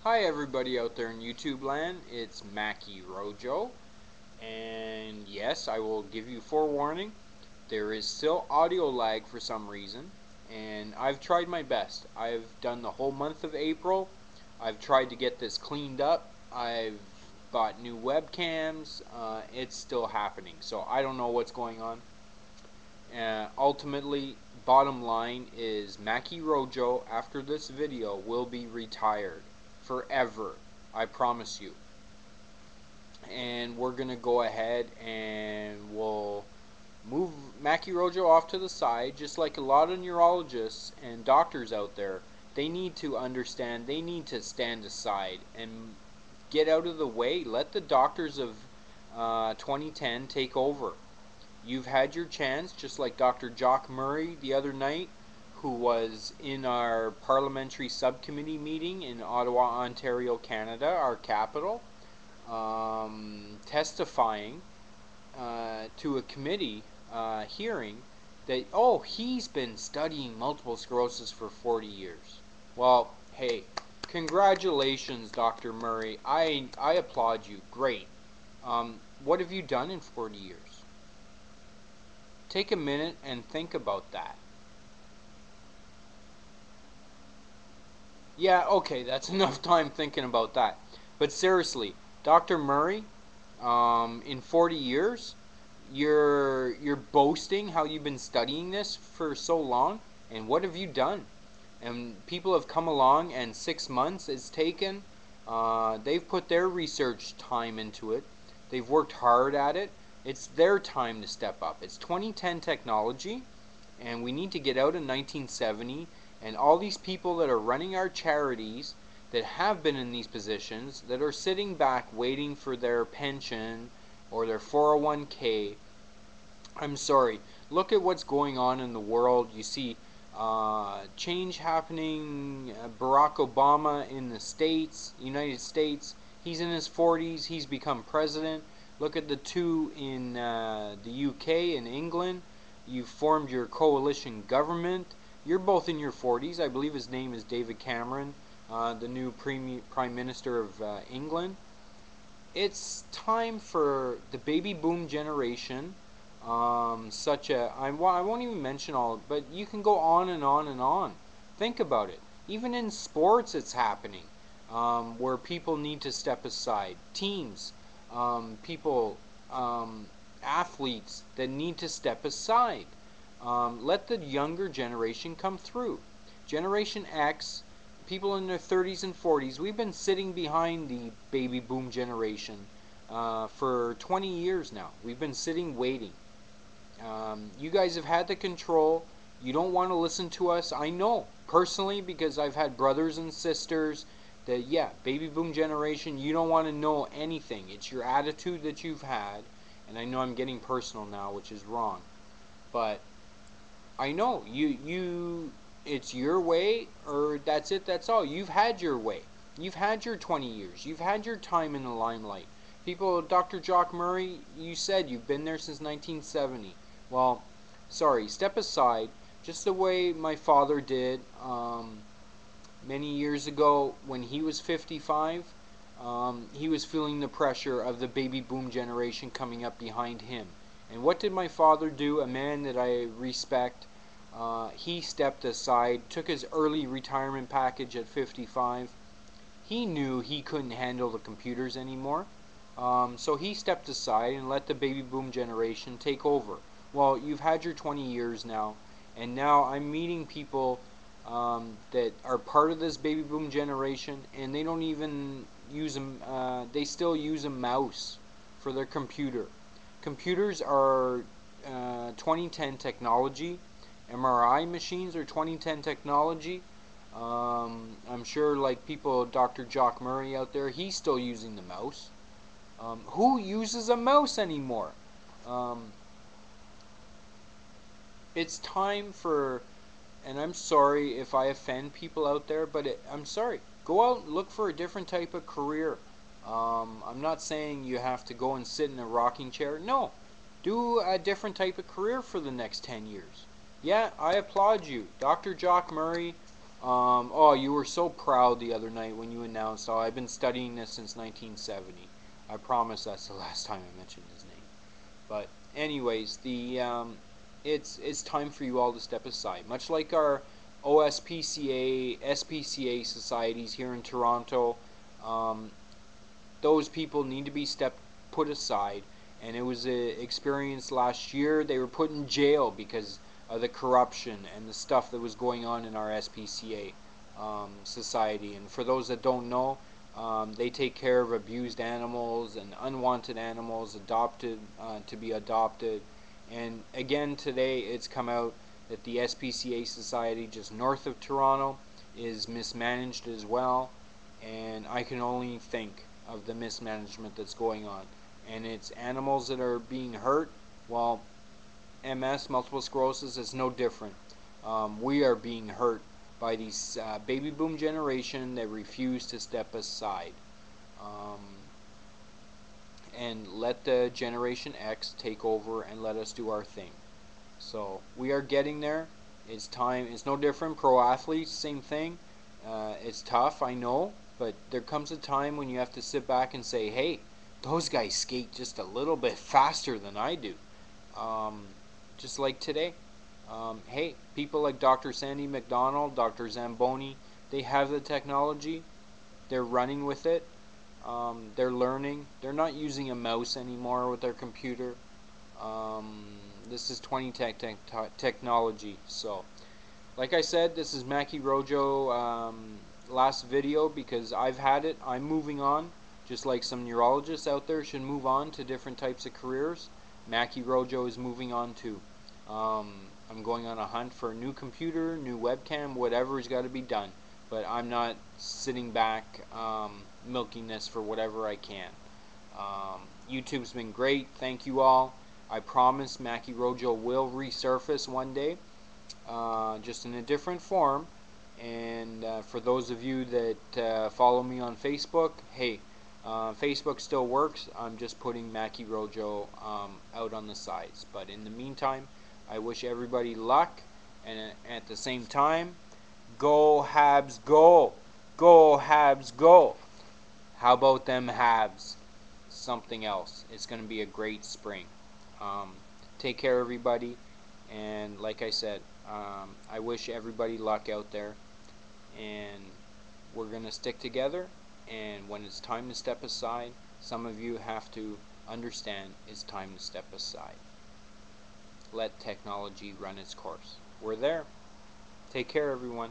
Hi everybody out there in YouTube land, it's MackieRojo, and yes, I will give you forewarning, there is still audio lag for some reason, and I've tried my best. I've done the whole month of April, I've tried to get this cleaned up, I've bought new webcams, it's still happening, so I don't know what's going on. Ultimately, bottom line is MackieRojo after this video will be retired forever, I promise you. And we're gonna go ahead and we'll move MackieRojo off to the side, just like a lot of neurologists and doctors out there. They need to understand, they need to stand aside and get out of the way. Let the doctors of 2010 take over. You've had your chance, just like Dr. Jock Murray the other night, who was in our parliamentary subcommittee meeting in Ottawa, Ontario, Canada, our capital, testifying to a committee hearing that, oh, he's been studying multiple sclerosis for 40 years. Well, hey, congratulations, Dr. Murray. I applaud you. Great. What have you done in 40 years? Take a minute and think about that. Yeah, okay, that's enough time thinking about that. But seriously, Dr. Murray, in 40 years, you're boasting how you've been studying this for so long, and what have you done? And people have come along, and 6 months it's taken. They've put their research time into it. They've worked hard at it. It's their time to step up. It's 2010 technology, and we need to get out of 1970. And all these people that are running our charities that have been in these positions, that are sitting back waiting for their pension or their 401k, I'm sorry, look at what's going on in the world. You see change happening. Barack Obama in the United States, he's in his 40s, he's become president. Look at the two in the UK and England. You've formed your coalition government. You're both in your 40s. I believe his name is David Cameron, the new Prime Minister of England. It's time for the baby boom generation. I won't even mention all, but you can go on and on and on. Think about it. Even in sports, it's happening, where people need to step aside. Teams, people, athletes that need to step aside. Let the younger generation come through. Generation X, people in their 30s and 40s, we've been sitting behind the baby boom generation for 20 years now. We've been sitting waiting. You guys have had the control. You don't want to listen to us. I know personally, because I've had brothers and sisters that, yeah, baby boom generation, you don't want to know anything. It's your attitude that you've had. And I know I'm getting personal now, which is wrong. But I know it's your way, or that's it, that's all. You've had your way. You've had your 20 years. You've had your time in the limelight. People, Dr. Jock Murray, you said you've been there since 1970. Well, sorry, step aside, just the way my father did many years ago when he was 55. He was feeling the pressure of the baby boom generation coming up behind him. And what did my father do? A man that I respect. He stepped aside, took his early retirement package at 55. He knew he couldn't handle the computers anymore. So he stepped aside and let the baby boom generation take over. Well, you've had your 20 years now, and now I'm meeting people that are part of this baby boom generation, and they don't even use them. They still use a mouse for their computer. Computers are 2010 technology. MRI machines are 2010 technology. I'm sure, like people, Dr. Jock Murray out there, he's still using the mouse. Who uses a mouse anymore? It's time for, and I'm sorry if I offend people out there, but I'm sorry. Go out and look for a different type of career. I'm not saying you have to go and sit in a rocking chair. No. Do a different type of career for the next 10 years. Yeah, I applaud you. Dr. Jock Murray, Oh, you were so proud the other night when you announced, oh, I've been studying this since 1970. I promise that's the last time I mentioned his name. But anyways, it's time for you all to step aside. Much like our OSPCA, SPCA societies here in Toronto, um, those people need to be put aside. And it was an experience last year. They were put in jail because of the corruption and the stuff that was going on in our SPCA society. And for those that don't know, they take care of abused animals and unwanted animals adopted to be adopted. And again, today it's come out that the SPCA society just north of Toronto is mismanaged as well. And I can only think of the mismanagement that's going on. And it's animals that are being hurt. Well, MS, multiple sclerosis, is no different. We are being hurt by these baby boom generation that refuse to step aside um, and let the Generation X take over and let us do our thing. So we are getting there. It's time. It's no different. Pro athletes, same thing. It's tough, I know, but there comes a time when you have to sit back and say, hey, those guys skate just a little bit faster than I do. Um, just like today. Hey, people like Dr. Sandy McDonald, Dr. Zamboni, they have the technology. They're running with it. They're learning. They're not using a mouse anymore with their computer. Um, this is 20 technology. So, like I said, this is MackieRojo last video because I've had it. I'm moving on. Just like some neurologists out there should move on to different types of careers, MackieRojo is moving on too. I'm going on a hunt for a new computer, new webcam, whatever's got to be done. But I'm not sitting back milking this for whatever I can. YouTube's been great. Thank you all. I promise MackieRojo will resurface one day, just in a different form. And for those of you that follow me on Facebook, hey, Facebook still works. I'm just putting MackieRojo out on the sides. But in the meantime, I wish everybody luck. And at the same time, go Habs, go! Go Habs, go! How about them Habs? Something else. It's going to be a great spring. Um, Take care, everybody. And like I said, I wish everybody luck out there. And we're going to stick together. And when it's time to step aside, some of you have to understand it's time to step aside. Let technology run its course. We're there. Take care, everyone.